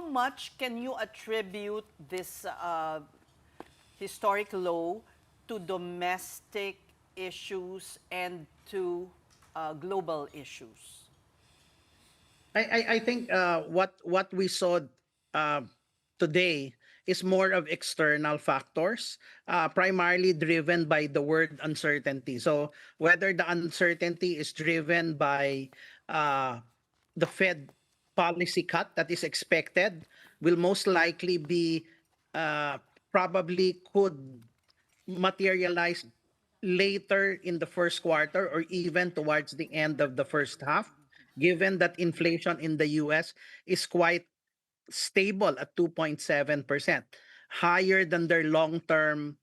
much can you attribute this historic low to domestic issues and to global issues? I think what we saw uh, today is more of external factors, primarily driven by the word uncertainty. So whether the uncertainty is driven by uh, the Fed policy cut that is expected, will most likely be uh, probably could materialize later in the first quarter or even towards the end of the first half, given that inflation in the US is quite stable at 2.7%, higher than their long term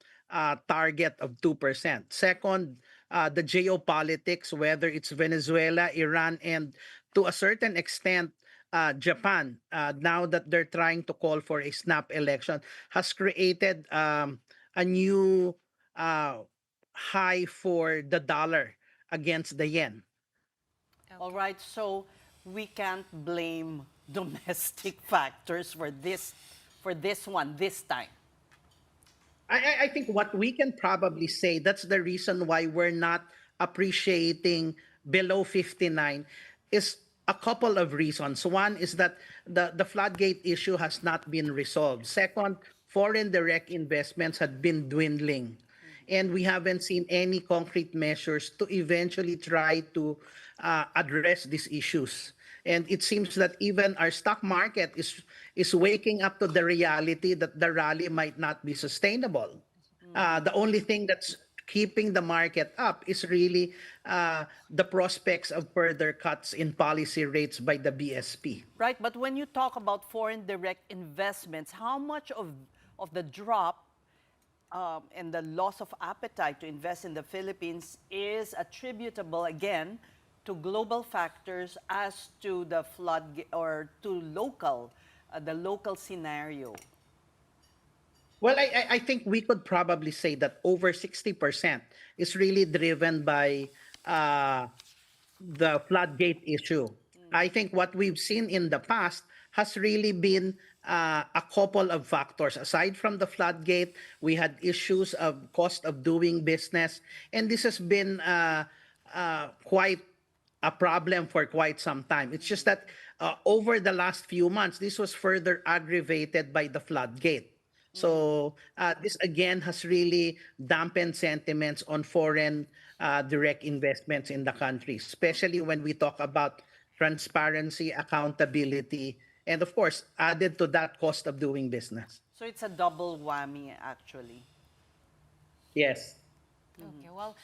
target of 2%. Second, the geopolitics, whether it's Venezuela, Iran, and to a certain extent, Japan, now that they're trying to call for a snap election, has created a new uh, high for the dollar against the yen. All Okay. right, so we can't blame domestic factors for this one this time. I think what we can probably say, that's the reason why we're not appreciating below 59, is a couple of reasons. One is that the floodgate issue has not been resolved. Second, foreign direct investments had been dwindling. And we haven't seen any concrete measures to eventually try to address these issues. And it seems that even our stock market is waking up to the reality that the rally might not be sustainable. The only thing that's keeping the market up is really the prospects of further cuts in policy rates by the BSP. Right, but when you talk about foreign direct investments, how much of the drop and the loss of appetite to invest in the Philippines is attributable again to global factors as to the flood or to the local scenario? Well, I think we could probably say that over 60% is really driven by uh, the floodgate issue. I think what we've seen in the past has really been a couple of factors. Aside from the floodgate, we had issues of cost of doing business, and this has been quite a problem for quite some time. It's just that over the last few months, this was further aggravated by the floodgate. So this again has really dampened sentiments on foreign direct investments in the country, especially when we talk about transparency, accountability, and of course, added to that, cost of doing business. So it's a double whammy actually. Yes. Okay, well,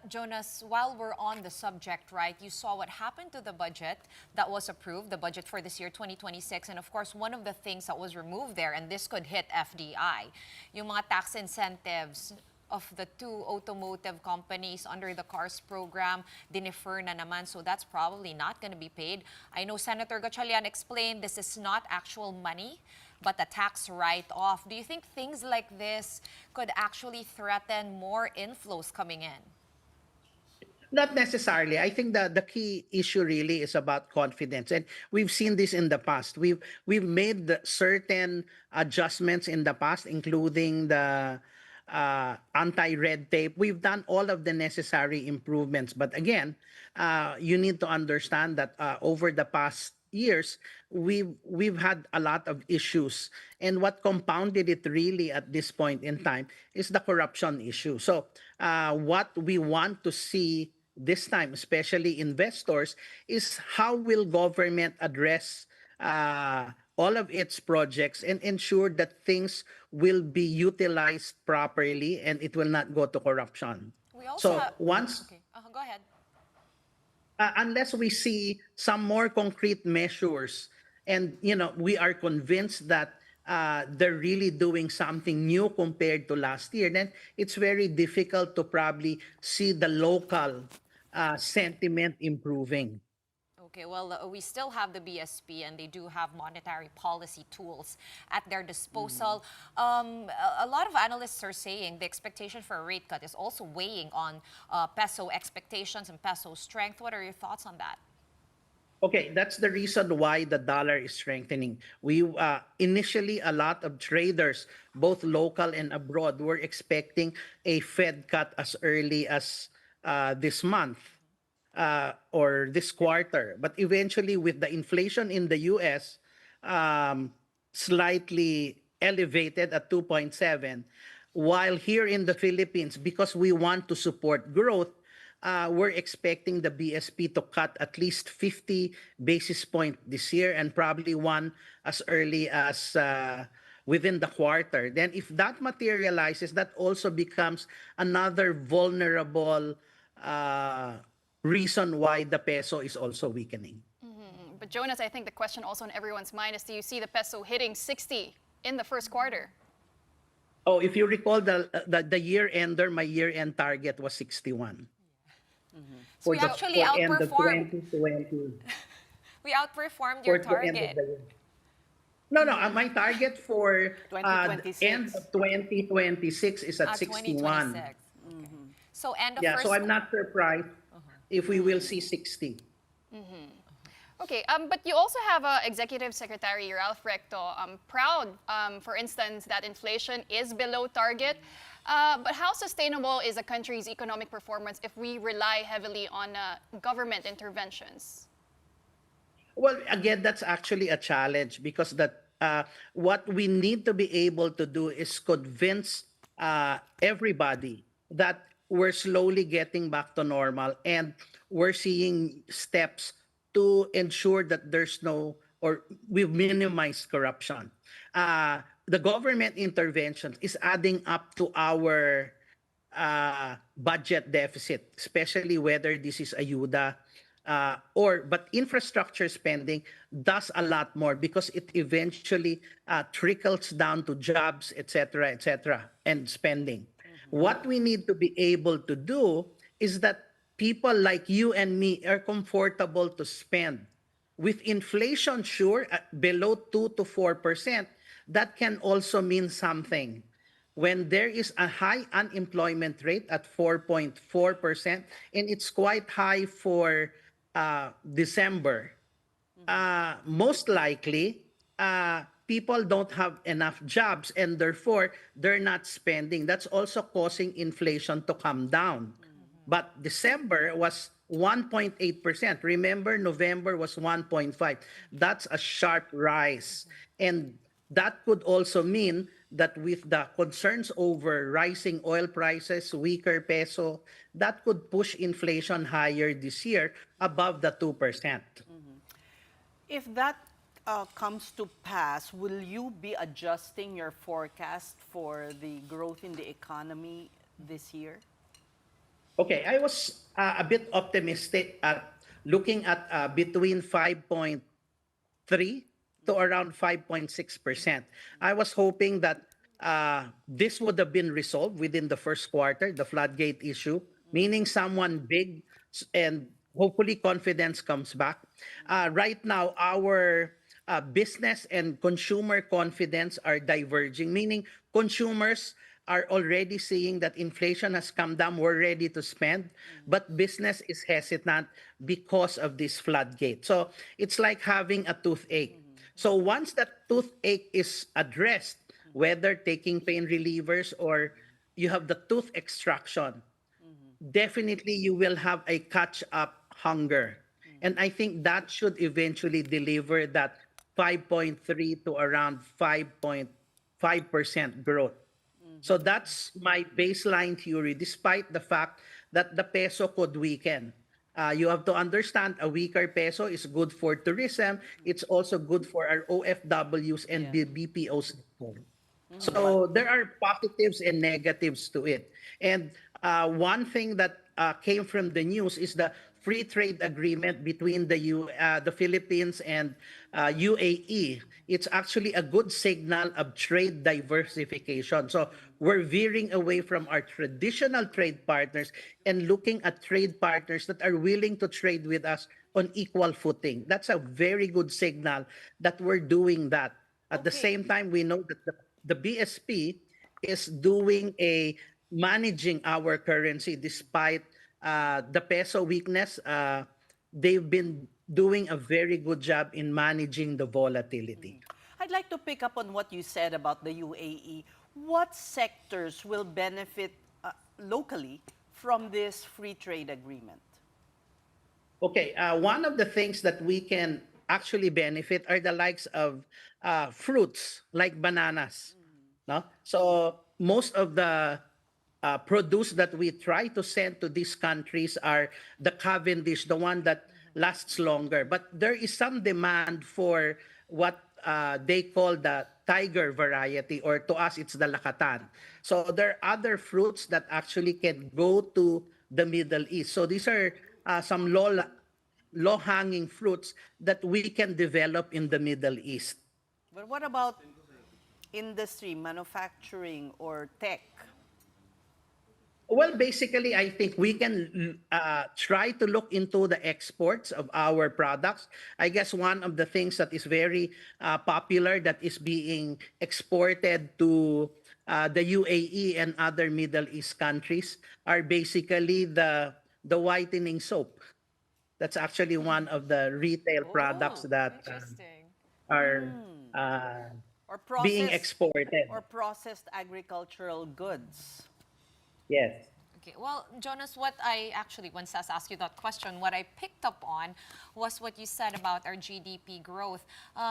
Jonas, while we're on the subject, right, you saw what happened to the budget that was approved, the budget for this year, 2026. And of course, one of the things that was removed there, and this could hit FDI, yung mga tax incentives of the two automotive companies under the CARS program, dinifer na naman. So that's probably not going to be paid. I know Senator Gatchalian explained this is not actual money, but a tax write-off. Do you think things like this could actually threaten more inflows coming in? Not necessarily. I think the key issue really is about confidence, and we've seen this in the past. We've made certain adjustments in the past, including the anti-red tape. We've done all of the necessary improvements, but again, you need to understand that over the past years, we've had a lot of issues, and what compounded it really at this point in time is the corruption issue. So what we want to see this time, especially investors, is how will government address all of its projects and ensure that things will be utilized properly and it will not go to corruption. We also So have, once okay, go ahead. unless we see some more concrete measures and we are convinced that they're really doing something new compared to last year, then it's very difficult to probably see the local sentiment improving. Okay, well, we still have the BSP and they do have monetary policy tools at their disposal. A lot of analysts are saying the expectation for a rate cut is also weighing on peso expectations and peso strength. What are your thoughts on that? Okay, that's the reason why the dollar is strengthening. We initially a lot of traders, both local and abroad, were expecting a Fed cut as early as this month or this quarter. But eventually, with the inflation in the U.S. Um, slightly elevated at 2.7, while here in the Philippines, because we want to support growth, we're expecting the BSP to cut at least 50 basis point this year and probably one as early as within the quarter. Then if that materializes, that also becomes another vulnerable uh, reason why the peso is also weakening. But Jonas, I think the question also on everyone's mind is, do you see the peso hitting 60 in the first quarter? Oh, if you recall the year ender, my year end target was 61 So we for the actually for end of outperformed. 2020. We outperformed For your the end of target. the year. No, no. My target for the 2026. end of 2026 is at 61. 2026. So end of Yeah, first so I'm not surprised if we will see 60. Okay, but you also have Executive Secretary Ralph Recto proud, for instance, that inflation is below target. But how sustainable is a country's economic performance if we rely heavily on government interventions? Well, again, that's actually a challenge because what we need to be able to do is convince everybody that we're slowly getting back to normal and we're seeing steps to ensure that there's no or we minimize corruption. The government intervention is adding up to our budget deficit, especially whether this is ayuda but infrastructure spending does a lot more because it eventually trickles down to jobs, et cetera, and spending. What we need to be able to do is that people like you and me are comfortable to spend. With inflation, sure, below 2 to 4%, that can also mean something. When there is a high unemployment rate at 4.4%, and it's quite high for December, most likely people don't have enough jobs and therefore they're not spending. That's also causing inflation to come down. But December was 1.8%. Remember, November was 1.5. That's a sharp rise. And that could also mean that with the concerns over rising oil prices, weaker peso, that could push inflation higher this year above the 2%. If that comes to pass, will you be adjusting your forecast for the growth in the economy this year? Okay, I was a bit optimistic at looking at between 5.3 to around 5.6%. I was hoping that this would have been resolved within the first quarter, the floodgate issue, meaning someone big and hopefully confidence comes back. Right now, our business and consumer confidence are diverging, meaning consumers are already seeing that inflation has come down, we're ready to spend, but business is hesitant because of this floodgate. So it's like having a toothache. So once that toothache is addressed, whether taking pain relievers or you have the tooth extraction, definitely you will have a catch up hunger. And I think that should eventually deliver that 5.3 to around 5.5% growth. So that's my baseline theory, despite the fact that the peso could weaken. You have to understand a weaker peso is good for tourism. It's also good for our OFWs and Yeah. BPOs. So there are positives and negatives to it. And one thing that came from the news is the free trade agreement between the Philippines and UAE. It's actually a good signal of trade diversification. So we're veering away from our traditional trade partners and looking at trade partners that are willing to trade with us on equal footing. That's a very good signal that we're doing that. At the Okay. same time, we know that the BSP is doing a managing our currency despite the peso weakness. they've been doing a very good job in managing the volatility. I'd like to pick up on what you said about the UAE. What sectors will benefit locally from this free trade agreement? Okay, one of the things that we can actually benefit are the likes of fruits like bananas. No, so most of the produce that we try to send to these countries are the Cavendish, the one that lasts longer. But there is some demand for what they call the tiger variety, or to us, it's the lakatan. So there are other fruits that actually can go to the Middle East. So these are some low-hanging fruits that we can develop in the Middle East. But what about industry, manufacturing, or tech? Well, basically, I think we can try to look into the exports of our products. I guess one of the things that is very popular that is being exported to the UAE and other Middle East countries are basically the whitening soap. That's actually one of the retail products that Interesting. are uh, Or being processed, exported. or processed agricultural goods? Yes. Okay, well, Jonas, what I actually, when Sas asked you that question, what I picked up on was what you said about our GDP growth.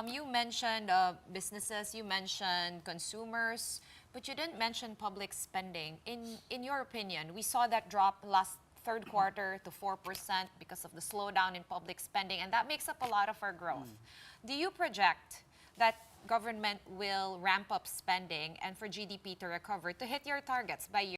You mentioned businesses, you mentioned consumers, but you didn't mention public spending. In your opinion, we saw that drop last third quarter to 4% because of the slowdown in public spending, and that makes up a lot of our growth. Do you project that government will ramp up spending and for GDP to recover to hit your targets by year?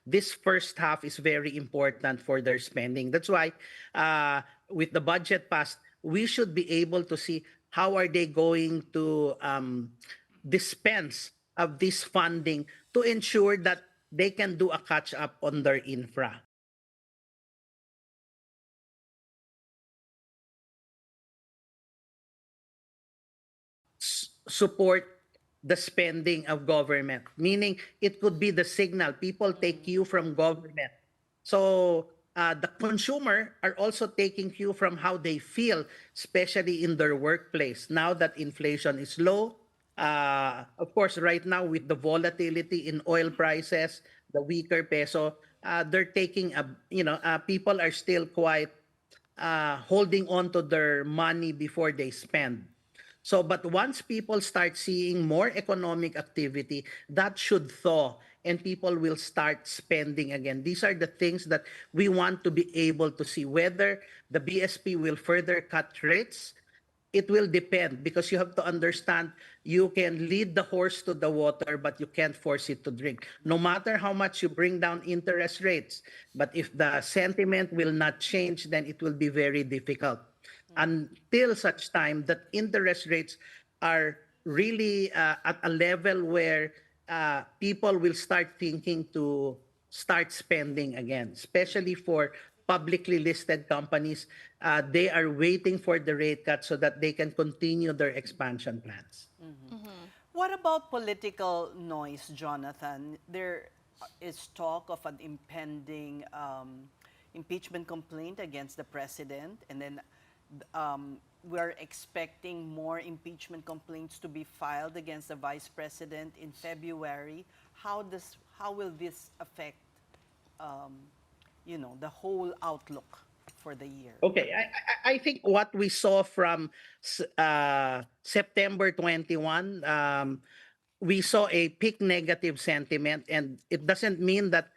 This first half is very important for their spending. That's why with the budget passed, we should be able to see how are they going to dispense of this funding to ensure that they can do a catch up on their infra. Support the spending of government, meaning it could be the signal people take cue from government. So the consumer are also taking cue from how they feel, especially in their workplace. Now that inflation is low, of course, right now with the volatility in oil prices, the weaker peso, they're taking a people are still quite holding on to their money before they spend. So, but once people start seeing more economic activity, that should thaw and people will start spending again. These are the things that we want to be able to see. Whether the BSP will further cut rates, it will depend, because you have to understand you can lead the horse to the water, but you can't force it to drink. No matter how much you bring down interest rates, but if the sentiment will not change, then it will be very difficult until such time that interest rates are really at a level where people will start thinking to start spending again, especially for publicly listed companies. They are waiting for the rate cut so that they can continue their expansion plans. What about political noise, Jonathan? There is talk of an impending impeachment complaint against the president, and then we're expecting more impeachment complaints to be filed against the vice president in February. How will this affect the whole outlook for the year? Okay, I think what we saw from September 21, we saw a peak negative sentiment, and it doesn't mean that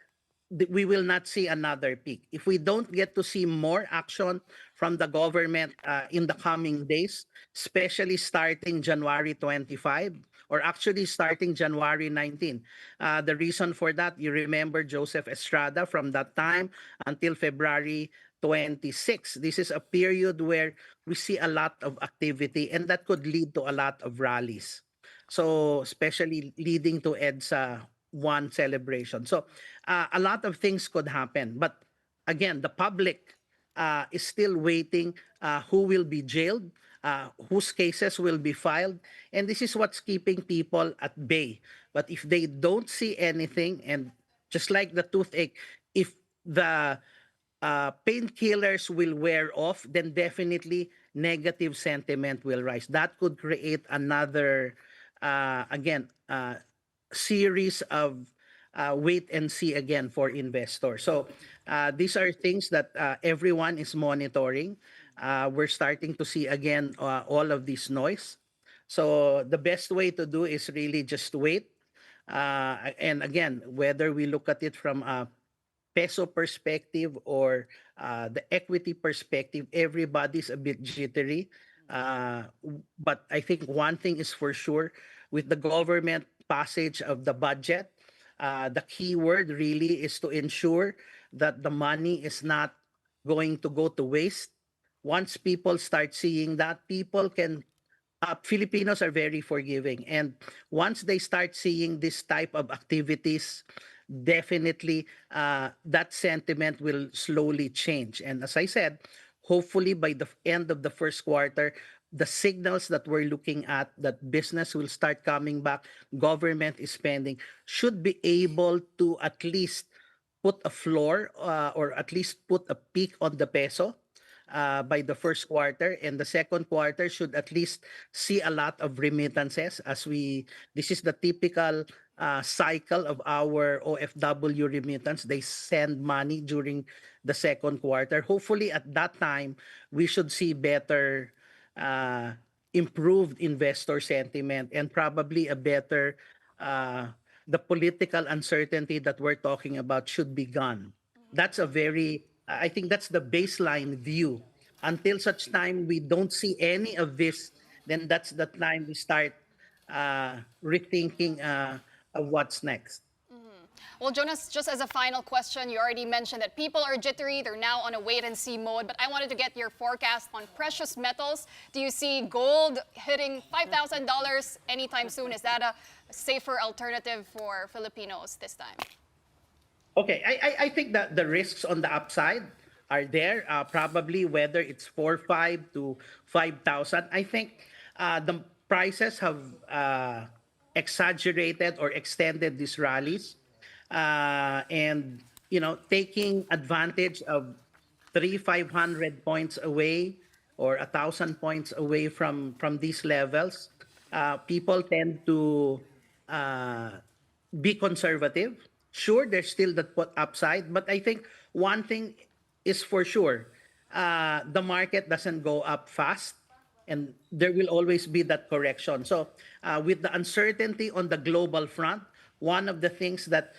we will not see another peak. If we don't get to see more action from the government in the coming days, especially starting January 25, or actually starting January 19. The reason for that, you remember Joseph Estrada from that time until February 26. This is a period where we see a lot of activity, and that could lead to a lot of rallies. So especially leading to EDSA 1 celebration. So a lot of things could happen. But again, the public is still waiting who will be jailed, whose cases will be filed, and this is what's keeping people at bay. But if they don't see anything, and just like the toothache, if the painkillers will wear off, then definitely negative sentiment will rise. That could create another, again, series of wait and see again for investors. So these are things that everyone is monitoring. We're starting to see again all of this noise. So the best way to do is really just wait. And again, whether we look at it from a peso perspective or the equity perspective, everybody's a bit jittery. But I think one thing is for sure, with the government passage of the budget, the key word really is to ensure that the money is not going to go to waste. Once people start seeing that, people can Filipinos are very forgiving. And once they start seeing this type of activities, definitely that sentiment will slowly change. And as I said, hopefully by the end of the first quarter, the signals that we're looking at, that business will start coming back, government is spending, should be able to at least put a floor or at least put a peak on the peso by the first quarter, and the second quarter should at least see a lot of remittances, as this is the typical cycle of our OFW remittance. They send money during the second quarter. Hopefully at that time we should see better improved investor sentiment, and probably a better the political uncertainty that we're talking about should be gone. That's a very, I think that's the baseline view. Until such time we don't see any of this, then that's the time we start rethinking of what's next. Well, Jonas, just as a final question, you already mentioned that people are jittery. They're now on a wait-and-see mode. But I wanted to get your forecast on precious metals. Do you see gold hitting $5,000 anytime soon? Is that a safer alternative for Filipinos this time? Okay, I think that the risks on the upside are there. Probably whether it's 4,500 to 5,000. I think the prices have exaggerated or extended these rallies, and taking advantage of 3,500 points away or 1,000 points away from these levels. People tend to be conservative. Sure, there's still that upside, but I think one thing is for sure, the market doesn't go up fast, and there will always be that correction. So with the uncertainty on the global front, one of the things that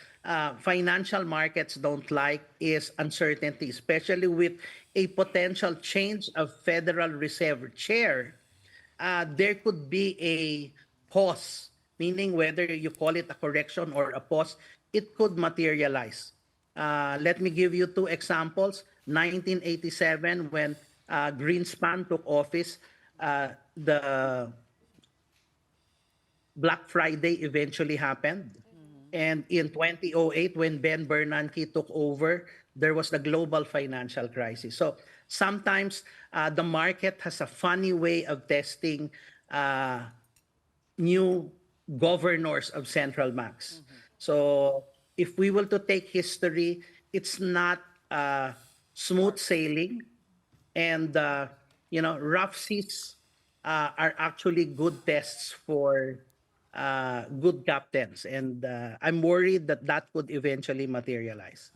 financial markets don't like is uncertainty, especially with a potential change of Federal Reserve chair. There could be a pause, meaning whether you call it a correction or a pause, it could materialize. Let me give you two examples. 1987, when Greenspan took office, the Black Friday eventually happened. And in 2008, when Ben Bernanke took over, there was the global financial crisis. So sometimes the market has a funny way of testing new governors of central banks. So if we were to take history, it's not smooth sailing, and rough seas are actually good tests for good captains, and I'm worried that that could eventually materialize.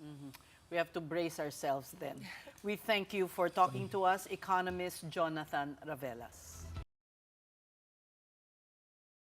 We have to brace ourselves then. We thank you for talking to us, economist Jonathan Ravelas.